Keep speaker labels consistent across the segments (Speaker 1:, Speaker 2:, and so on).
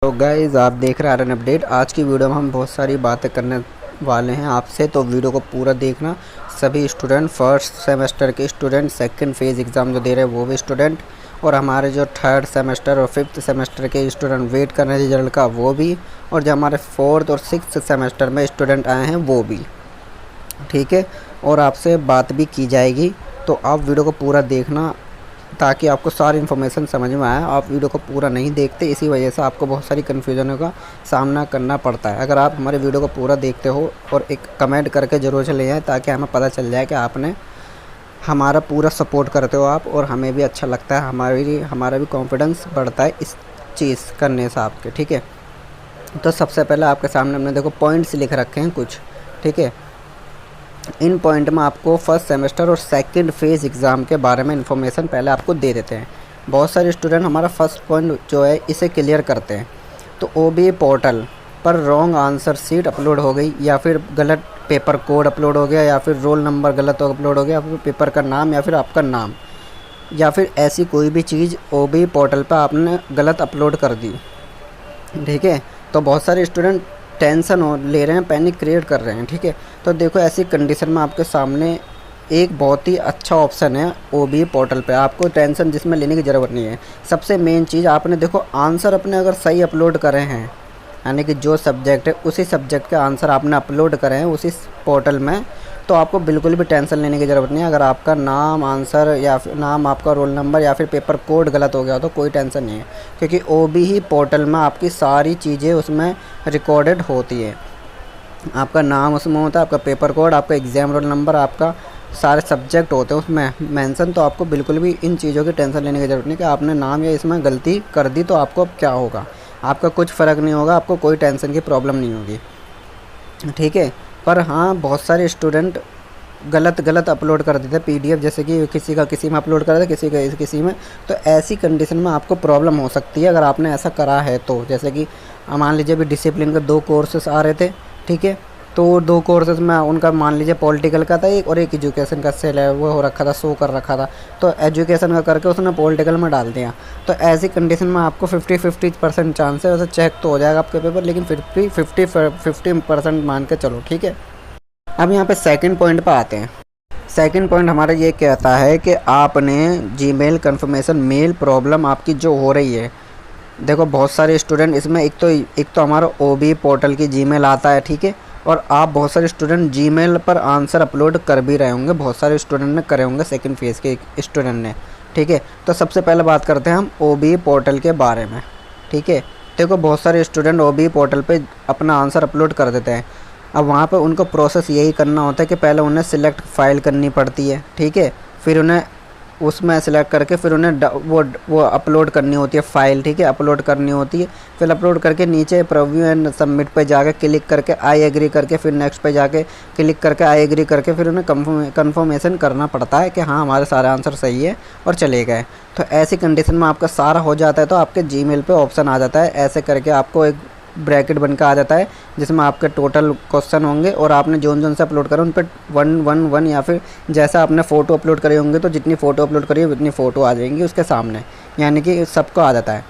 Speaker 1: तो गाइज़ आप देख रहे हैं आरएन अपडेट। आज की वीडियो में हम बहुत सारी बातें करने वाले हैं आपसे, तो वीडियो को पूरा देखना। सभी स्टूडेंट, फर्स्ट सेमेस्टर के स्टूडेंट, सेकंड फेज़ एग्ज़ाम जो दे रहे हैं वो भी स्टूडेंट, और हमारे जो थर्ड सेमेस्टर और फिफ्थ सेमेस्टर के स्टूडेंट वेट कर रहे हैं रिजल्ट का वो भी, और जो हमारे फोर्थ और सिक्स्थ सेमेस्टर में स्टूडेंट आए हैं वो भी, ठीक है। और आपसे बात भी की जाएगी, तो आप वीडियो को पूरा देखना ताकि आपको सारी इन्फॉर्मेशन समझ में आए। आप वीडियो को पूरा नहीं देखते, इसी वजह से आपको बहुत सारी कन्फ्यूजनों का सामना करना पड़ता है। अगर आप हमारे वीडियो को पूरा देखते हो और एक कमेंट करके ज़रूर चले जाएँ ताकि हमें पता चल जाए कि आपने हमारा पूरा सपोर्ट करते हो आप, और हमें भी अच्छा लगता है, हमारा भी कॉन्फिडेंस बढ़ता है इस चीज़ करने से आपके, ठीक है। तो सबसे पहले आपके सामने हमने देखो पॉइंट्स लिख रखे हैं कुछ, ठीक है। इन पॉइंट में आपको फर्स्ट सेमेस्टर और सेकंड फेज़ एग्ज़ाम के बारे में इन्फॉर्मेशन पहले आपको दे देते हैं। बहुत सारे स्टूडेंट हमारा फर्स्ट पॉइंट जो है इसे क्लियर करते हैं। तो ओबीए पोर्टल पर रॉन्ग आंसर शीट अपलोड हो गई, या फिर गलत पेपर कोड अपलोड हो गया, या फिर रोल नंबर गलत अपलोड हो गया, या फिर पेपर का नाम, या फिर आपका नाम, या फिर ऐसी कोई भी चीज़ ओबीए पोर्टल पर आपने गलत अपलोड कर दी, ठीक है। तो बहुत सारे स्टूडेंट टेंशन ले रहे हैं, पैनिक क्रिएट कर रहे हैं, ठीक है। तो देखो ऐसी कंडीशन में आपके सामने एक बहुत ही अच्छा ऑप्शन है ओबीए पोर्टल पे, आपको टेंशन जिसमें लेने की ज़रूरत नहीं है। सबसे मेन चीज़ आपने देखो आंसर अपने अगर सही अपलोड करे हैं, यानी कि जो सब्जेक्ट है उसी सब्जेक्ट के आंसर आपने अपलोड करे हैं उसी पोर्टल में, तो आपको बिल्कुल भी टेंशन लेने की ज़रूरत नहीं है। अगर आपका नाम, आंसर, या फिर नाम, आपका रोल नंबर या फिर पेपर कोड गलत हो गया तो कोई टेंशन नहीं है, क्योंकि ओबीए पोर्टल में आपकी सारी चीज़ें उसमें रिकॉर्डेड होती है। आपका नाम उसमें होता है, आपका पेपर कोड, आपका एग्ज़ाम रोल नंबर, आपका सारे सब्जेक्ट होते हैं उसमें मेंशन। तो आपको बिल्कुल भी इन चीज़ों की टेंशन लेने की ज़रूरत नहीं कि आपने नाम या इसमें गलती कर दी तो आपको अब क्या होगा। आपका कुछ फ़र्क नहीं होगा, आपको कोई टेंशन की प्रॉब्लम नहीं होगी, ठीक है। पर हाँ, बहुत सारे स्टूडेंट गलत अपलोड कर देते हैं पीडीएफ, जैसे कि किसी का किसी में अपलोड कर देते, किसी का किसी में। तो ऐसी कंडीशन में आपको प्रॉब्लम हो सकती है अगर आपने ऐसा करा है तो। जैसे कि मान लीजिए अभी डिसिप्लिन के 2 कोर्सेस आ रहे थे, ठीक है। तो 2 कोर्सेज़ में उनका मान लीजिए पॉलिटिकल का था एक, और एक एजुकेशन का सेल है वो हो रखा था, शो कर रखा था। तो एजुकेशन का करके उसने पॉलिटिकल में डाल दिया। तो ऐसी कंडीशन में आपको 50-50% चांस है, वैसे चेक तो हो जाएगा आपके पेपर, लेकिन फिर भी 50% मान के चलो, ठीक है। अब यहाँ पे सेकंड पॉइंट पर आते हैं। सेकंड पॉइंट हमारा ये कहता है कि आपने जीमेल कन्फर्मेशन मेल प्रॉब्लम आपकी जो हो रही है, देखो बहुत सारे स्टूडेंट इसमें एक तो हमारा ओबीए पोर्टल की जीमेल आता है, ठीक है। और आप बहुत सारे स्टूडेंट जीमेल पर आंसर अपलोड कर भी रहे होंगे, बहुत सारे स्टूडेंट ने करे होंगे, सेकंड फेज़ के स्टूडेंट ने, ठीक है। तो सबसे पहले बात करते हैं हम ओबीए पोर्टल के बारे में, ठीक है। देखो बहुत सारे स्टूडेंट ओबीए पोर्टल पे अपना आंसर अपलोड कर देते हैं। अब वहाँ पे उनको प्रोसेस यही करना होता है कि पहले उन्हें सिलेक्ट फ़ाइल करनी पड़ती है, ठीक है। फिर उन्हें उसमें सेलेक्ट करके फिर उन्हें वो अपलोड करनी होती है फ़ाइल, ठीक है, अपलोड करनी होती है। फिर अपलोड करके नीचे प्रीव्यू एंड सबमिट पे जाके क्लिक करके आई एग्री करके, फिर नेक्स्ट पे जाके क्लिक करके आई एग्री करके, फिर उन्हें कंफर्मेशन करना पड़ता है कि हाँ हमारे सारे आंसर सही है और चले गए। तो ऐसी कंडीशन में आपका सारा हो जाता है तो आपके जीमेल पे ऑप्शन आ जाता है, ऐसे करके आपको एक ब्रैकेट बनकर आ जाता है जिसमें आपके टोटल क्वेश्चन होंगे, और आपने जोन से अपलोड करा उन पर 111, या फिर जैसा आपने फ़ोटो अपलोड करे होंगे तो जितनी फ़ोटो अपलोड करी है उतनी फ़ोटो आ जाएंगी उसके सामने, यानी कि सबको आ जाता है,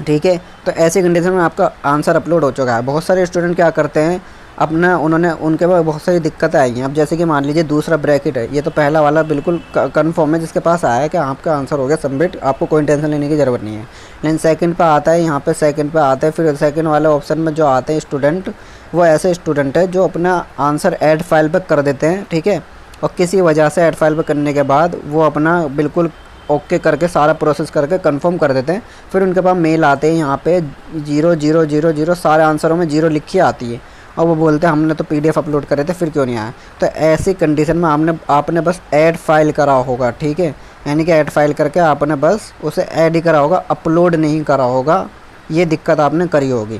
Speaker 1: ठीक है। तो ऐसी कंडीशन में आपका आंसर अपलोड हो चुका है। बहुत सारे स्टूडेंट क्या करते हैं, अपना उनके पास बहुत सारी दिक्कतें आई हैं। अब जैसे कि मान लीजिए दूसरा ब्रैकेट है, ये तो पहला वाला बिल्कुल कन्फर्म है जिसके पास आया है कि आपका आंसर हो गया सबमिट, आपको कोई टेंशन लेने की ज़रूरत नहीं है। लेकिन सेकंड पे आता है, यहाँ पे सेकंड पे आता है, फिर सेकंड वाले ऑप्शन में जो आते हैं स्टूडेंट, वो ऐसे स्टूडेंट है जो अपना आंसर ऐड फाइल पर कर देते हैं, ठीक है। और किसी वजह से ऐड फाइल पर करने के बाद वो अपना बिल्कुल ओके करके सारा प्रोसेस करके कंफर्म कर देते हैं। फिर उनके पास मेल आते हैं, यहाँ पे 0000 सारे आंसरों में 0 लिखी आती है, और वो बोलते हैं हमने तो पीडीएफ अपलोड करे थे फिर क्यों नहीं आया। तो ऐसी कंडीशन में आपने बस ऐड फाइल करा होगा, ठीक है, यानी कि ऐड फाइल करके आपने बस उसे ऐड ही करा होगा, अपलोड नहीं करा होगा। ये दिक्कत आपने करी होगी,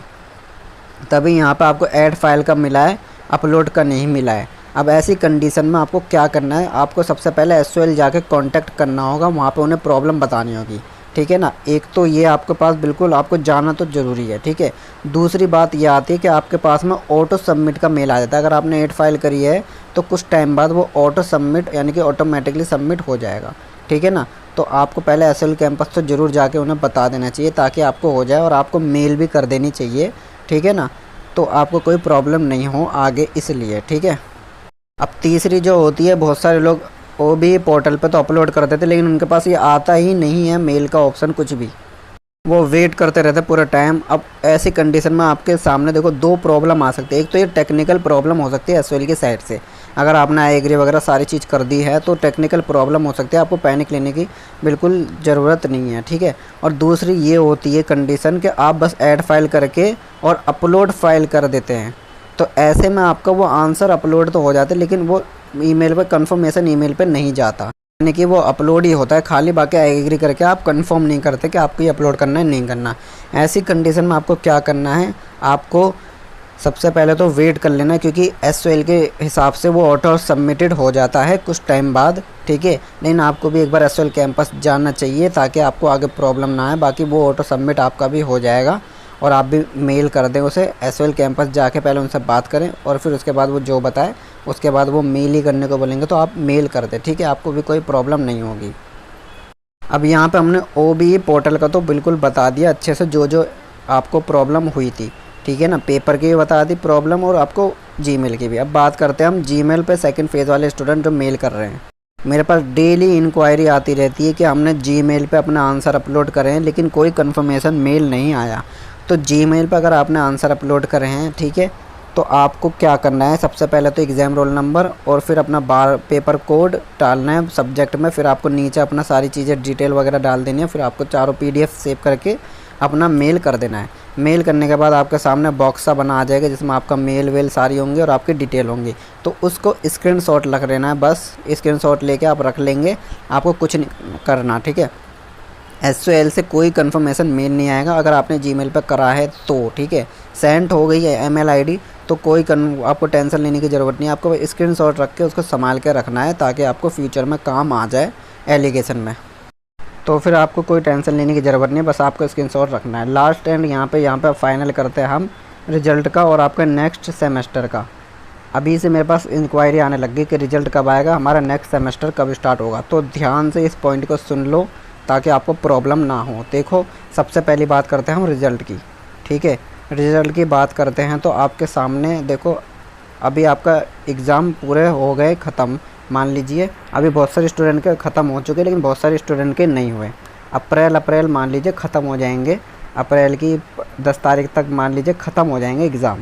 Speaker 1: तभी यहाँ पे आपको ऐड फाइल का मिला है, अपलोड का नहीं मिला है। अब ऐसी कंडीशन में आपको क्या करना है, आपको सबसे पहले एसओएल जाके कांटेक्ट करना होगा, वहाँ पे उन्हें प्रॉब्लम बतानी होगी, ठीक है ना। एक तो ये आपके पास बिल्कुल आपको जाना तो ज़रूरी है, ठीक है। दूसरी बात ये आती है कि आपके पास में ऑटो सबमिट का मेल आ जाता है। अगर आपने 8 फाइल करी है तो कुछ टाइम बाद वो ऑटो सबमिट यानी कि ऑटोमेटिकली सबमिट हो जाएगा, ठीक है ना। तो आपको पहले एसएल कैंपस तो ज़रूर जाके उन्हें बता देना चाहिए ताकि आपको हो जाए, और आपको मेल भी कर देनी चाहिए, ठीक है ना। तो आपको कोई प्रॉब्लम नहीं हो आगे, इसलिए, ठीक है। अब तीसरी जो होती है, बहुत सारे लोग वो भी पोर्टल पे तो अपलोड कर देते लेकिन उनके पास ये आता ही नहीं है मेल का ऑप्शन कुछ भी, वो वेट करते रहते पूरा टाइम। अब ऐसी कंडीशन में आपके सामने देखो 2 प्रॉब्लम आ सकती है। एक तो ये टेक्निकल प्रॉब्लम हो सकती है एसओएल की साइड से, अगर आपने आई एग्री वगैरह सारी चीज़ कर दी है तो टेक्निकल प्रॉब्लम हो सकती है, आपको पैनिक लेने की बिल्कुल ज़रूरत नहीं है, ठीक है। और दूसरी ये होती है कंडीशन कि आप बस ऐड फाइल करके और अपलोड फाइल कर देते हैं, तो ऐसे में आपका वो आंसर अपलोड तो हो जाता है लेकिन वो ईमेल पे कंफर्मेशन ईमेल पे नहीं जाता, यानी कि वो अपलोड ही होता है खाली, बाकी आई एग्री करके आप कंफर्म नहीं करते कि आपको ये अपलोड करना है नहीं करना। ऐसी कंडीशन में आपको क्या करना है, आपको सबसे पहले तो वेट कर लेना, क्योंकि एसओएल के हिसाब से वो ऑटो सबमिटेड हो जाता है कुछ टाइम बाद, ठीक है। लेकिन आपको भी एक बार एसओएल कैंपस जाना चाहिए ताकि आपको आगे प्रॉब्लम ना आए। बाकी वो ऑटो सबमिट आपका भी हो जाएगा और आप भी मेल कर दें उसे। एसओएल कैंपस जाके पहले उनसे बात करें और फिर उसके बाद वो जो बताए उसके बाद वो मेल ही करने को बोलेंगे तो आप मेल कर दें, ठीक है। आपको भी कोई प्रॉब्लम नहीं होगी। अब यहाँ पे हमने ओबीई पोर्टल का तो बिल्कुल बता दिया अच्छे से, जो जो आपको प्रॉब्लम हुई थी, ठीक है ना। पेपर की भी बता दी प्रॉब्लम और आपको जीमेल की भी। अब बात करते हैं हम जीमेल पे सेकंड फेज़ वाले स्टूडेंट जो मेल कर रहे हैं। मेरे पास डेली इंक्वायरी आती रहती है कि हमने जीमेल पे अपना आंसर अपलोड करे हैं लेकिन कोई कंफर्मेशन मेल नहीं आया। तो जीमेल पे अगर आपने आंसर अपलोड करे हैं, ठीक है, तो आपको क्या करना है, सबसे पहले तो एग्ज़ाम रोल नंबर और फिर अपना बार पेपर कोड डालना है सब्जेक्ट में, फिर आपको नीचे अपना सारी चीज़ें डिटेल वगैरह डाल देनी है, फिर आपको चारों पीडीएफ सेव करके अपना मेल कर देना है। मेल करने के बाद आपके सामने बॉक्स सा बना आ जाएगा जिसमें आपका मेल वेल सारी होंगी और आपकी डिटेल होंगी, तो उसको स्क्रीनशॉट रख लेना है। बस स्क्रीनशॉट लेके आप रख लेंगे, आपको कुछ नहीं करना, ठीक है। एसओएल से कोई कंफर्मेशन मेल नहीं आएगा अगर आपने जीमेल पर करा है तो, ठीक है। सेंड हो गई है ईमेल आईडी तो कोई आपको टेंशन लेने की ज़रूरत नहीं है। आपको स्क्रीनशॉट रख के उसको संभाल के रखना है ताकि आपको फ्यूचर में काम आ जाए एलिगेशन में, तो फिर आपको कोई टेंशन लेने की ज़रूरत नहीं है, बस आपको स्क्रीनशॉट रखना है। लास्ट एंड यहाँ पे फाइनल करते हैं हम रिज़ल्ट का और आपका नेक्स्ट सेमेस्टर का। अभी से मेरे पास इंक्वायरी आने लग गई कि रिज़ल्ट कब आएगा, हमारा नेक्स्ट सेमेस्टर कब स्टार्ट होगा, तो ध्यान से इस पॉइंट को सुन लो ताकि आपको प्रॉब्लम ना हो। देखो, सबसे पहली बात करते हैं हम रिज़ल्ट की, ठीक है। रिज़ल्ट की बात करते हैं तो आपके सामने देखो, अभी आपका एग्ज़ाम पूरे हो गए ख़त्म, मान लीजिए अभी बहुत सारे स्टूडेंट के ख़त्म हो चुके लेकिन बहुत सारे स्टूडेंट के नहीं हुए। अप्रैल मान लीजिए ख़त्म हो जाएंगे, अप्रैल की 10 तारीख तक मान लीजिए ख़त्म हो जाएंगे एग्ज़ाम,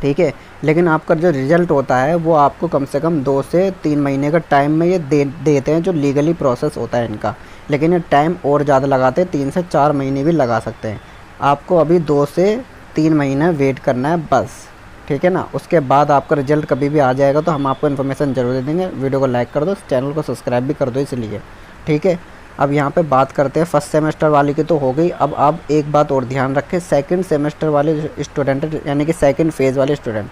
Speaker 1: ठीक है। लेकिन आपका जो रिज़ल्ट होता है वो आपको कम से कम 2 से 3 महीने का टाइम में ये देते हैं, जो लीगली प्रोसेस होता है इनका। लेकिन ये टाइम और ज़्यादा लगाते हैं, 3 से 4 महीने भी लगा सकते हैं। आपको अभी 2 से 3 महीने वेट करना है बस, ठीक है ना। उसके बाद आपका रिज़ल्ट कभी भी आ जाएगा तो हम आपको इन्फॉर्मेशन ज़रूर दे देंगे। वीडियो को लाइक कर दो, चैनल को सब्सक्राइब भी कर दो इसलिए, ठीक है। अब यहाँ पे बात करते हैं फर्स्ट सेमेस्टर वाली की तो हो गई। अब आप एक बात और ध्यान रखें, सेकंड सेमेस्टर वाले स्टूडेंट यानी कि सेकंड फेज़ वाले स्टूडेंट,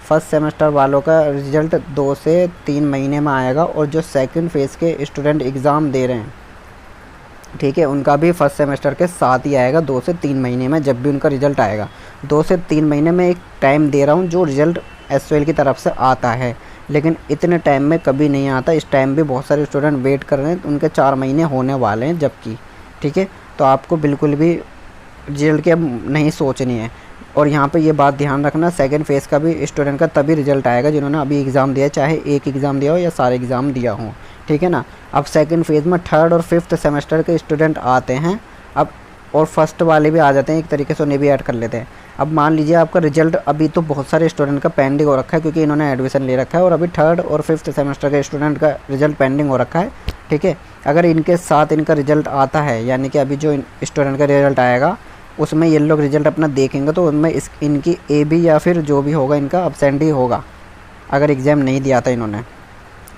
Speaker 1: फर्स्ट सेमेस्टर वालों का रिज़ल्ट 2 से 3 महीने में आएगा और जो सेकंड फेज़ के स्टूडेंट एग्ज़ाम दे रहे हैं, ठीक है, उनका भी फर्स्ट सेमेस्टर के साथ ही आएगा 2 से 3 महीने में। जब भी उनका रिज़ल्ट आएगा 2 से 3 महीने में एक टाइम दे रहा हूँ जो रिज़ल्ट एसओएल की तरफ से आता है, लेकिन इतने टाइम में कभी नहीं आता। इस टाइम भी बहुत सारे स्टूडेंट वेट कर रहे हैं, उनके 4 महीने होने वाले हैं जबकि, ठीक है। तो आपको बिल्कुल भी रिज़ल्ट की अब नहीं सोचनी है। और यहाँ पे ये बात ध्यान रखना, सेकंड फेज़ का भी स्टूडेंट का तभी रिज़ल्ट आएगा जिन्होंने अभी एग्ज़ाम दिया है, चाहे एक एग्ज़ाम दिया हो या सारे एग्ज़ाम दिया हो, ठीक है ना। अब सेकंड फेज़ में थर्ड और फिफ्थ सेमेस्टर के स्टूडेंट आते हैं अब, और फर्स्ट वाले भी आ जाते हैं, एक तरीके से उन्हें भी ऐड कर लेते हैं। अब मान लीजिए आपका रिज़ल्ट अभी तो बहुत सारे स्टूडेंट का पेंडिंग हो रखा है क्योंकि इन्होंने एडमिशन ले रखा है, और अभी थर्ड और फिफ्थ सेमेस्टर के स्टूडेंट का रिज़ल्ट पेंडिंग हो रखा है, ठीक है। अगर इनके साथ इनका रिज़ल्ट आता है, यानी कि अभी जो स्टूडेंट का रिज़ल्ट आएगा उसमें ये लोग रिज़ल्ट अपना देखेंगे तो उनमें इनकी AB या फिर जो भी होगा इनका अब्सेंट ही होगा अगर एग्ज़ाम नहीं दिया था इन्होंने,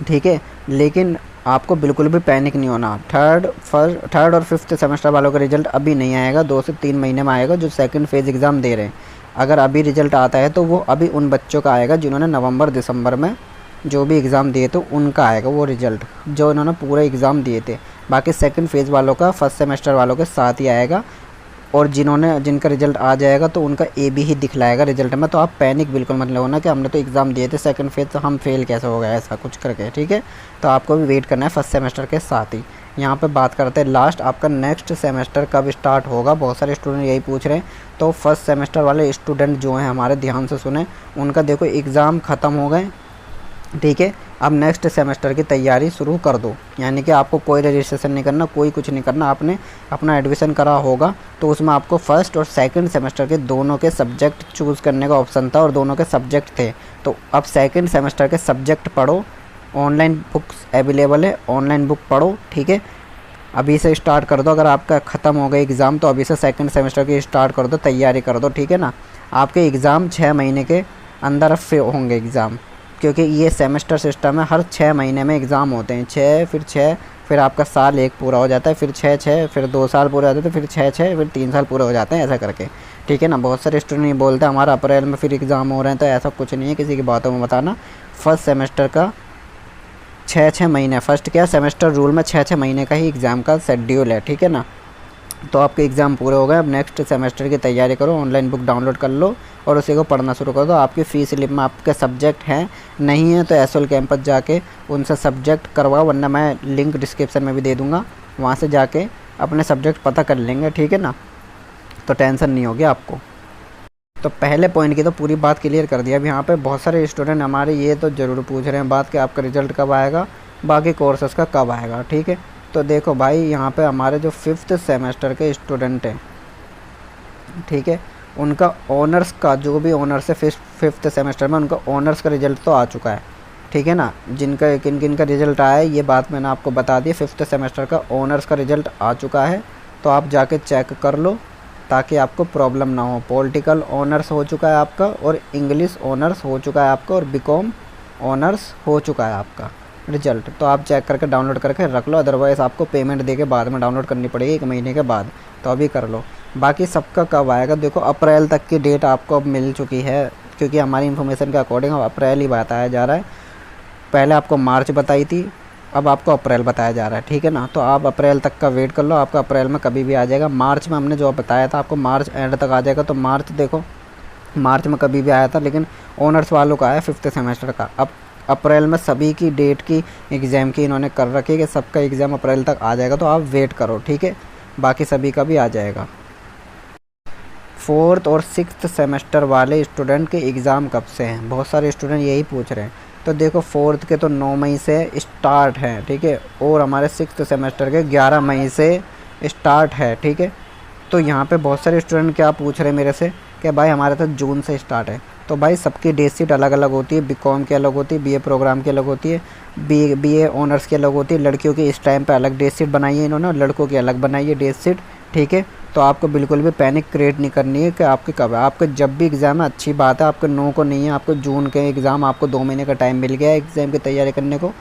Speaker 1: ठीक है। लेकिन आपको बिल्कुल भी पैनिक नहीं होना। थर्ड और फिफ्थ सेमेस्टर वालों का रिज़ल्ट अभी नहीं आएगा, 2 से 3 महीने में आएगा जो सेकंड फेज़ एग्ज़ाम दे रहे हैं। अगर अभी रिज़ल्ट आता है तो वो अभी उन बच्चों का आएगा जिन्होंने नवंबर दिसंबर में जो भी एग्ज़ाम दिए तो उनका आएगा वो रिज़ल्ट, जो इन्होंने पूरे एग्ज़ाम दिए थे। बाकी सेकंड फेज़ वालों का फर्स्ट सेमेस्टर वालों के साथ ही आएगा, और जिनका रिज़ल्ट आ जाएगा तो उनका ए बी ही दिखलाएगा रिज़ल्ट में। तो आप पैनिक बिल्कुल मत लो ना कि हमने तो एग्ज़ाम दिए थे सेकंड फेज़, तो हम फेल कैसे हो गए ऐसा कुछ करके, ठीक है। तो आपको भी वेट करना है फर्स्ट सेमेस्टर के साथ ही। यहाँ पे बात करते हैं लास्ट, आपका नेक्स्ट सेमेस्टर कब स्टार्ट होगा, बहुत सारे स्टूडेंट यही पूछ रहे हैं। तो फर्स्ट सेमेस्टर वाले स्टूडेंट जो हैं हमारे, ध्यान से सुने, उनका देखो एग्ज़ाम ख़त्म हो गए, ठीक है। अब नेक्स्ट सेमेस्टर की तैयारी शुरू कर दो, यानी कि आपको कोई रजिस्ट्रेशन नहीं करना, कोई कुछ नहीं करना। आपने अपना एडमिशन करा होगा तो उसमें आपको फर्स्ट और सेकंड सेमेस्टर के दोनों के सब्जेक्ट चूज़ करने का ऑप्शन था, और दोनों के सब्जेक्ट थे। तो अब सेकंड सेमेस्टर के सब्जेक्ट पढ़ो, ऑनलाइन बुक्स अवेलेबल है, ऑनलाइन बुक पढ़ो, ठीक है। अभी से स्टार्ट कर दो, अगर आपका ख़त्म हो गया एग्ज़ाम तो अभी से सेकंड सेमेस्टर की स्टार्ट कर दो, तैयारी कर दो, ठीक है ना। आपके एग्ज़ाम 6 महीने के अंदर होंगे एग्ज़ाम, क्योंकि ये सेमेस्टर सिस्टम है, हर 6 महीने में एग्ज़ाम होते हैं। 6 फिर आपका साल एक पूरा हो जाता है, फिर 6 फिर 2 साल पूरे हो जाते हैं, फिर 6 फिर 3 साल पूरे हो जाते हैं, ऐसा करके, ठीक है ना। बहुत सारे स्टूडेंट ये बोलते हैं हमारा अप्रैल में फिर एग्ज़ाम हो रहे हैं, तो ऐसा कुछ नहीं है, किसी की बातों में बताना। फर्स्ट सेमेस्टर का 6 महीने, फर्स्ट क्या सेमेस्टर रूल में 6 महीने का ही एग्ज़ाम का शेड्यूल है, ठीक है ना। तो आपके एग्ज़ाम पूरे हो गए, अब नेक्स्ट सेमेस्टर की तैयारी करो, ऑनलाइन बुक डाउनलोड कर लो और उसी को पढ़ना शुरू कर दो। आपकी फ़ी स्लिप में आपके सब्जेक्ट हैं, नहीं है तो एसओएल कैंपस जाके उनसे सब्जेक्ट करवाओ, वरना मैं लिंक डिस्क्रिप्शन में भी दे दूँगा, वहाँ से जाके अपने सब्जेक्ट पता कर लेंगे, ठीक है ना। तो टेंशन नहीं होगी आपको। तो पहले पॉइंट की तो पूरी बात क्लियर कर दिया। अब यहाँ पे बहुत सारे स्टूडेंट हमारे ये तो ज़रूर पूछ रहे हैं बात कि आपका रिज़ल्ट कब आएगा, बाकी कोर्सेज़ का कब आएगा, ठीक है। तो देखो भाई, यहाँ पे हमारे जो 5th सेमेस्टर के स्टूडेंट हैं, ठीक है, उनका ऑनर्स का जो भी ऑनर्स है 5th सेमेस्टर में, उनका ऑनर्स का रिज़ल्ट तो आ चुका है, ठीक है ना। जिनका किन किन का रिज़ल्ट आया है ये बात मैंने आपको बता दी। 5th सेमेस्टर का ऑनर्स का रिज़ल्ट आ चुका है, तो आप जाके चेक कर लो ताकि आपको प्रॉब्लम ना हो। पॉलिटिकल ऑनर्स हो चुका है आपका, और इंग्लिश ऑनर्स हो चुका है आपका, और बीकॉम ऑनर्स हो चुका है आपका रिजल्ट। तो आप चेक करके डाउनलोड करके रख लो, अदरवाइज़ आपको पेमेंट दे के बाद में डाउनलोड करनी पड़ेगी 1 महीने के बाद, तो अभी कर लो। बाकी सबका कब आएगा, देखो अप्रैल तक की डेट आपको अब मिल चुकी है, क्योंकि हमारी इन्फॉर्मेशन के अकॉर्डिंग अब अप्रैल ही बताया जा रहा है। पहले आपको मार्च बताई थी, अब आपको अप्रैल बताया जा रहा है, ठीक है ना। तो आप अप्रैल तक का वेट कर लो, आपका अप्रैल में कभी भी आ जाएगा। मार्च में हमने जो बताया था आपको मार्च एंड तक आ जाएगा, तो मार्च देखो, मार्च में कभी भी आया था, लेकिन ऑनर्स वालों का आया 5th सेमेस्टर का। अब अप्रैल में सभी की डेट की एग्ज़ाम की इन्होंने कर रखी है कि सबका एग्ज़ाम अप्रैल तक आ जाएगा, तो आप वेट करो, ठीक है। बाकी सभी का भी आ जाएगा। 4th और 6th सेमेस्टर वाले स्टूडेंट के एग्ज़ाम कब से हैं, बहुत सारे स्टूडेंट यही पूछ रहे हैं। तो देखो 4th के तो 9 मई से स्टार्ट हैं, ठीक है, और हमारे 6th सेमेस्टर के 11 मई से स्टार्ट है, ठीक है। तो यहाँ पे बहुत सारे स्टूडेंट क्या पूछ रहे हैं मेरे से कि भाई हमारे तो जून से स्टार्ट है। तो भाई सबकी डेट शीट अलग अलग होती है, बीकॉम की अलग होती है, बीए प्रोग्राम की अलग होती है, बीए ऑनर्स की अलग होती है। लड़कियों की इस टाइम पे अलग डेट शीट बनाई है इन्होंने, और लड़कों की अलग बनाई है डेट शीट, ठीक है। तो आपको बिल्कुल भी पैनिक क्रिएट नहीं करनी है कि आपके कब है। आपके जब भी एग्ज़ाम है अच्छी बात है, आपके 9 को नहीं है, आपको जून के एग्ज़ाम, आपको 2 महीने का टाइम मिल गया है एग्ज़ाम की तैयारी करने को,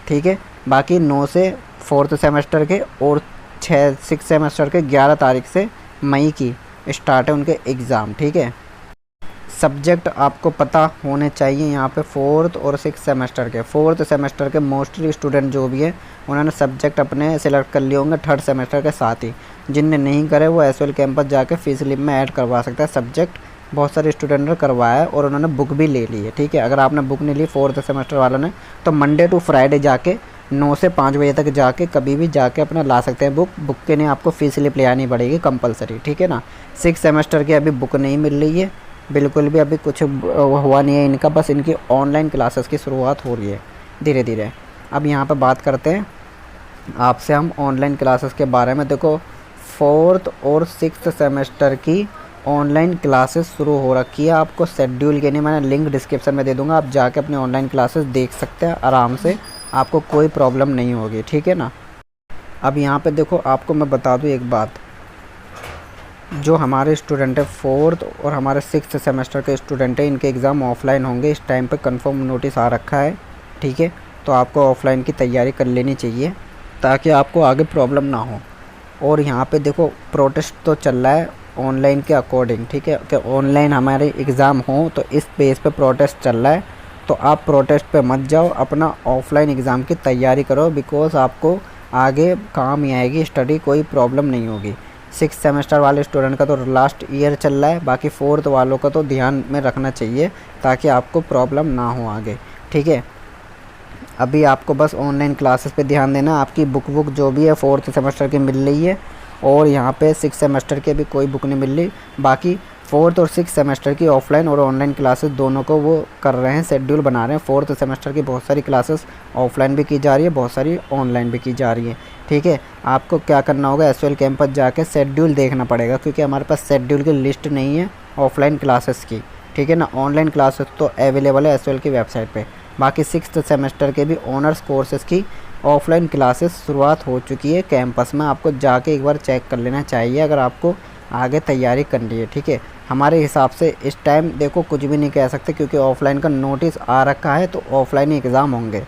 Speaker 1: ठीक है। बाकी 9 से 4th सेमेस्टर के और 6 सेमेस्टर के 11 तारीख से मई की स्टार्ट है उनके एग्ज़ाम, ठीक है। सब्जेक्ट आपको पता होने चाहिए यहाँ पे 4th और 6th सेमेस्टर के। 4th सेमेस्टर के मोस्टली स्टूडेंट जो भी है उन्होंने सब्जेक्ट अपने सेलेक्ट कर लिए होंगे 3rd सेमेस्टर के साथ ही। जिनने नहीं करे वो एसओएल कैंपस जाके फी स्लिप में ऐड करवा सकता है सब्जेक्ट। बहुत सारे स्टूडेंट ने करवाया है और उन्होंने बुक भी ले ली है, ठीक है। अगर आपने बुक नहीं ली 4th सेमेस्टर वालों ने, तो मंडे टू फ्राइडे जाके 9 से 5 बजे तक जाके कभी भी जाके अपना ला सकते हैं बुक। बुक के लिए आपको फी स्लिप ले आनी पड़ेगी कंपलसरी, ठीक है ना। 6 सेमेस्टर की अभी बुक नहीं मिल रही है बिल्कुल भी, अभी कुछ हुआ नहीं है इनका, बस इनकी ऑनलाइन क्लासेस की शुरुआत हो रही है धीरे धीरे। अब यहाँ पे बात करते हैं आपसे हम ऑनलाइन क्लासेस के बारे में। देखो 4th और 6th सेमेस्टर की ऑनलाइन क्लासेस शुरू हो रखी है। आपको शेड्यूल के लिए मैंने लिंक डिस्क्रिप्शन में दे दूँगा, आप जाके अपनी ऑनलाइन क्लासेस देख सकते हैं आराम से, आपको कोई प्रॉब्लम नहीं होगी, ठीक है ना। अब यहाँ पे देखो आपको मैं बता दूँ एक बात, जो हमारे स्टूडेंट है 4th और हमारे 6th सेमेस्टर के स्टूडेंट हैं, इनके एग्ज़ाम ऑफलाइन होंगे। इस टाइम पे कंफर्म नोटिस आ रखा है, ठीक है। तो आपको ऑफलाइन की तैयारी कर लेनी चाहिए ताकि आपको आगे प्रॉब्लम ना हो। और यहाँ पे देखो प्रोटेस्ट तो चल रहा है ऑनलाइन के अकॉर्डिंग, ठीक है, कि ऑनलाइन हमारे एग्ज़ाम हो, तो इस बेस पे प्रोटेस्ट चल रहा है। तो आप प्रोटेस्ट पे मत जाओ, अपना ऑफलाइन एग्ज़ाम की तैयारी करो, बिकॉज़ आपको आगे काम ही आएगी स्टडी, कोई प्रॉब्लम नहीं होगी। 6th सेमेस्टर वाले स्टूडेंट का तो लास्ट ईयर चल रहा है, बाकी 4th वालों का तो ध्यान में रखना चाहिए ताकि आपको प्रॉब्लम ना हो आगे, ठीक है। अभी आपको बस ऑनलाइन क्लासेस पे ध्यान देना। आपकी बुक जो भी है 4th सेमेस्टर की मिल रही है, और यहाँ पे 6th सेमेस्टर की भी कोई बुक नहीं मिल रही। बाकी 4th और 6th सेमेस्टर की ऑफलाइन और ऑनलाइन क्लासेस दोनों को वो कर रहे हैं, शेड्यूल बना रहे हैं। 4th सेमेस्टर की बहुत सारी क्लासेस ऑफलाइन भी की जा रही है, बहुत सारी ऑनलाइन भी की जा रही है, ठीक है। आपको क्या करना होगा, एसवाइएल कैंपस जाके शेड्यूल देखना पड़ेगा, क्योंकि हमारे पास शेड्यूल की लिस्ट नहीं है ऑफलाइन क्लासेस की, ठीक है ना। ऑनलाइन क्लासेस तो अवेलेबल है एसवाइएल की वेबसाइट पे। बाकी 6th सेमेस्टर के भी ऑनर्स कोर्सेज़ की ऑफलाइन क्लासेस शुरुआत हो चुकी है कैंपस में। आपको जाके एक बार चेक कर लेना चाहिए अगर आपको आगे तैयारी करनी है, ठीक है। हमारे हिसाब से इस टाइम देखो कुछ भी नहीं कह सकते, क्योंकि ऑफलाइन का नोटिस आ रखा है, तो ऑफलाइन ही एग्ज़ाम होंगे।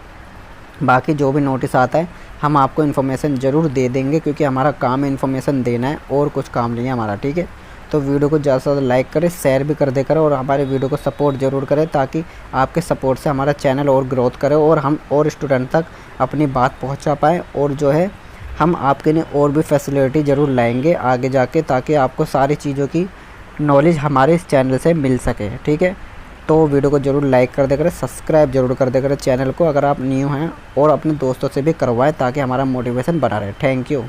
Speaker 1: बाकी जो भी नोटिस आता है हम आपको इन्फॉर्मेशन ज़रूर दे देंगे, क्योंकि हमारा काम इन्फॉर्मेशन देना है और कुछ काम नहीं है हमारा, ठीक है। तो वीडियो को ज़्यादा से ज़्यादा लाइक करें, शेयर भी कर दे करें, और हमारे वीडियो को सपोर्ट ज़रूर करें, ताकि आपके सपोर्ट से हमारा चैनल और ग्रोथ करे और हम और स्टूडेंट तक अपनी बात पहुंचा पाएँ। और जो है हम आपके लिए और भी फैसिलिटी ज़रूर लाएंगे आगे जाके, ताकि आपको सारी चीज़ों की नॉलेज हमारे इस चैनल से मिल सके, ठीक है। तो वीडियो को ज़रूर लाइक कर दे करें, सब्सक्राइब जरूर कर दे करें चैनल को अगर आप न्यू हैं, और अपने दोस्तों से भी करवाएं ताकि हमारा मोटिवेशन बना रहे। Thank you.